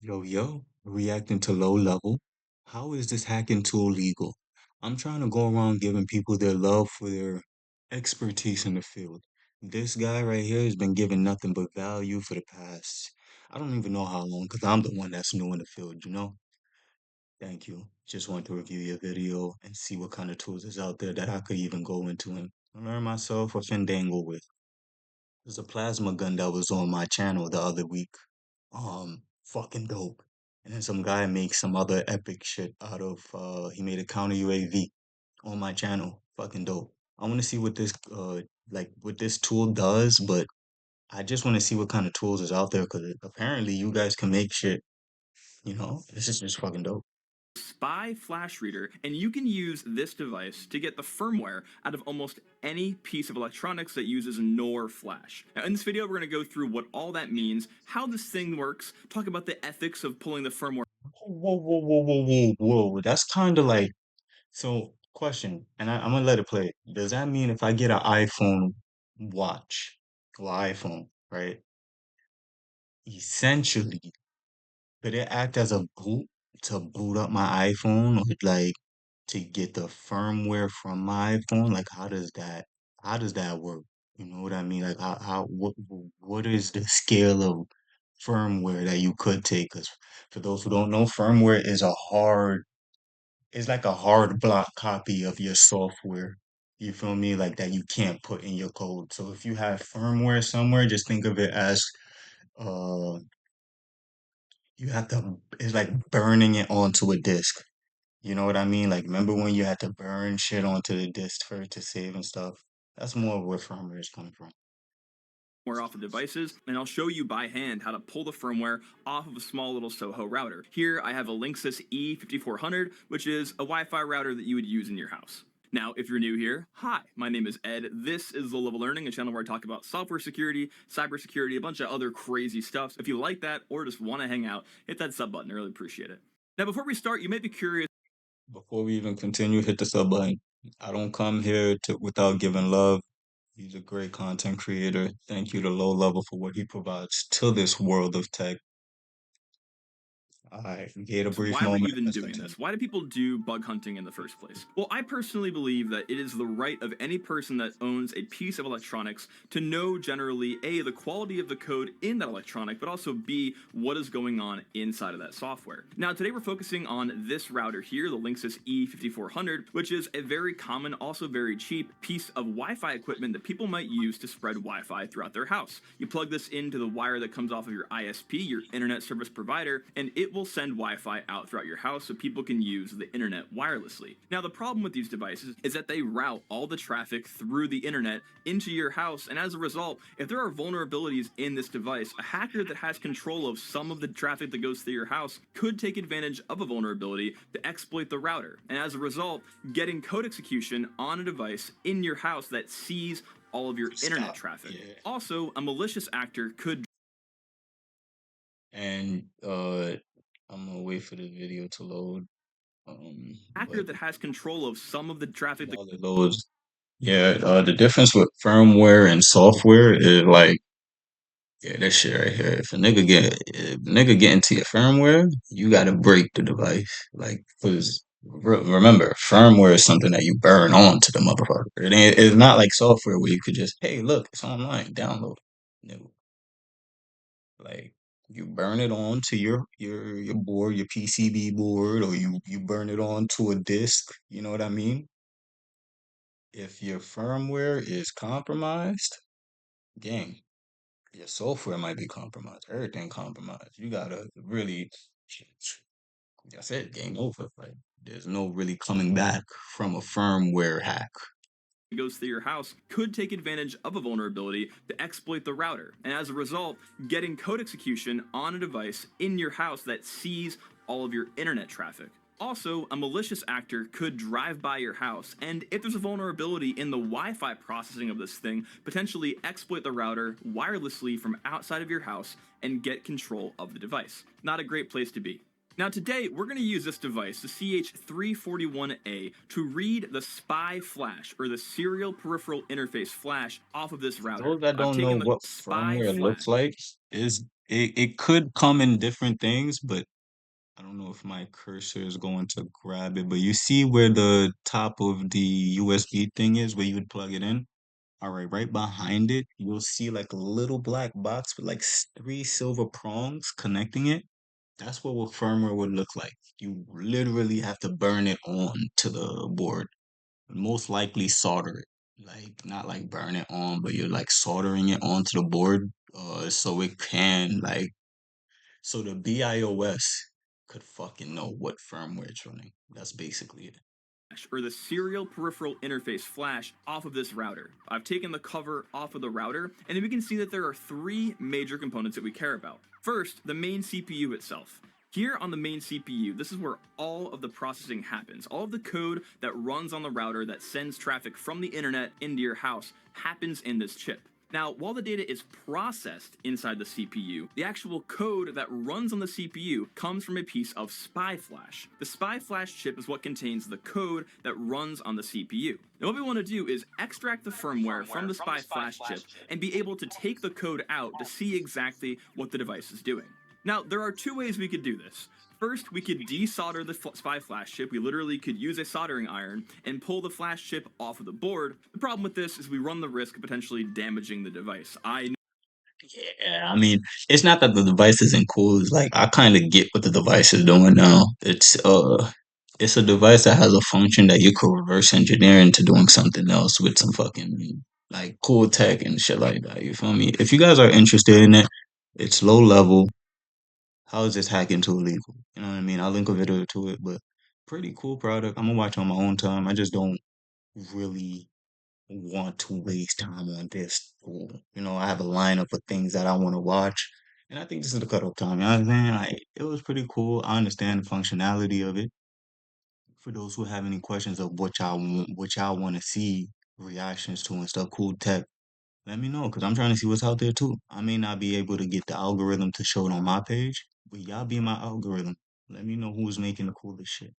Yo, reacting to low level. How is this hacking tool legal? I'm trying to go around giving people their love for their expertise in the field. This guy right here has been giving nothing but value for the past, I don't even know how long, because I'm the one that's new in the field, you know? Thank you. Just want to review your video and see what kind of tools is out there that I could even go into and learn myself or fandangle with. There's a plasma gun that was on my channel the other week. Fucking dope. And then some guy makes some other epic shit out of he made a counter UAV on my channel. Fucking dope. I want to see what this what this tool does, but I just want to see what kind of tools is out there because apparently you guys can make shit. This is just fucking dope. Spy flash reader, and you can use this device to get the firmware out of almost any piece of electronics that uses NOR flash. Now, in this video, we're going to go through what all that means, how this thing works, talk about the ethics of pulling the firmware. Whoa. That's kind of like so. Question, and I'm gonna let it play. Does that mean if I get an iPhone watch or iPhone, right? Essentially, could it act as a boot to boot up my iPhone or like to get the firmware from my iPhone? Like how does that work? You know what I mean? Like what is the scale of firmware that you could take? Because for those who don't know, firmware is it's like a hard block copy of your software. You feel me? Like that you can't put in your code. So if you have firmware somewhere, just think of it as uh you have to it's like burning it onto a disk. You know what I mean? Like remember when you had to burn shit onto the disk for it to save and stuff? That's more where firmware is coming from. Off of devices, and I'll show you by hand how to pull the firmware off of a small little Soho router. Here I have a Linksys E5400, which is a Wi-Fi router that you would use in your house. Now, if you're new here, hi, my name is Ed. This is Low Level Learning, a channel where I talk about software security, cybersecurity, a bunch of other crazy stuff. If you like that or just want to hang out, hit that sub button. I really appreciate it. Now, before we start, you may be curious. Before we even continue, hit the sub button. I don't come here to without giving love. He's a great content creator. Thank you to Low Level for what he provides to this world of tech. All right, we get a brief Why we're moment. even Let's doing continue. this. Why do people do bug hunting in the first place? Well, I personally believe that it is the right of any person that owns a piece of electronics to know generally A, the quality of the code in that electronic, but also B, what is going on inside of that software. Now, today we're focusing on this router here, the Linksys E5400, which is a very common, also very cheap piece of Wi-Fi equipment that people might use to spread Wi-Fi throughout their house. You plug this into the wire that comes off of your ISP, your internet service provider, and it will send Wi-Fi out throughout your house so people can use the internet wirelessly. Now, the problem with these devices is that they route all the traffic through the internet into your house, and as a result, if there are vulnerabilities in this device, a hacker that has control of some of the traffic that goes through your house could take advantage of a vulnerability to exploit the router, and as a result, getting code execution on a device in your house that sees all of your internet Stop. traffic. Yeah. Also, a malicious actor could And I'm gonna wait for the video to load. hacker But that has control of some of the traffic that while it loads, yeah, the difference with firmware and software is like, yeah, this shit right here. If a nigga get into your firmware, you gotta break the device. Like, cause remember, firmware is something that you burn onto the motherfucker. It's not like software where you could just, hey, look, it's online, download. No, like you burn it onto your board, your PCB board, or you burn it onto a disk. You know what I mean? If your firmware is compromised, gang, your software might be compromised. Everything compromised. You gotta really, that's it. Game over. Like there's no really coming back from a firmware hack. goes through your house could take advantage of a vulnerability to exploit the router, and as a result, getting code execution on a device in your house that sees all of your internet traffic. Also, a malicious actor could drive by your house, and if there's a vulnerability in the Wi Fi processing of this thing, potentially exploit the router wirelessly from outside of your house and get control of the device. Not a great place to be. Now today, we're going to use this device, the CH341A, to read the SPI flash, or the Serial Peripheral Interface flash, off of this For router. those that I've don't know taken the what SPI firmware flash. looks like, is it could come in different things, but I don't know if my cursor is going to grab it. But you see where the top of the USB thing is, where you would plug it in? All right, right behind it, you'll see like a little black box with like three silver prongs connecting it. That's what firmware would look like. You literally have to burn it on to the board. Most likely solder it. Like not like burn it on, but you're like soldering it onto the board so it can like so the BIOS could fucking know what firmware it's running. That's basically it. Or the serial peripheral interface flash off of this router. I've taken the cover off of the router, and we can see that there are three major components that we care about. First, the main CPU itself. Here on the main CPU, this is where all of the processing happens. All of the code that runs on the router that sends traffic from the internet into your house happens in this chip. Now, while the data is processed inside the CPU, the actual code that runs on the CPU comes from a piece of SPI flash. The SPI flash chip is what contains the code that runs on the CPU. Now, what we want to do is extract the firmware from the SPI flash chip and be able to take the code out to see exactly what the device is doing. Now, there are two ways we could do this. First, we could desolder the SPI flash chip. We literally could use a soldering iron and pull the flash chip off of the board. The problem with this is we run the risk of potentially damaging the device. Yeah, I mean, it's not that the device isn't cool. It's like I kind of get what the device is doing now. It's a device that has a function that you could reverse engineer into doing something else with some fucking like cool tech and shit like that. You feel me? If you guys are interested in it, it's low level. How is this hacking tool illegal? You know what I mean? I'll link a video to it, but pretty cool product. I'm gonna watch on my own time. I just don't really want to waste time on this tool. You know, I have a lineup of things that I want to watch, and I think this is the cutoff time. You know what I'm saying? Like, it was pretty cool. I understand the functionality of it. For those who have any questions of what y'all want to see reactions to and stuff, cool tech, let me know because I'm trying to see what's out there too. I may not be able to get the algorithm to show it on my page, but y'all be my algorithm. Let me know who's making the coolest shit.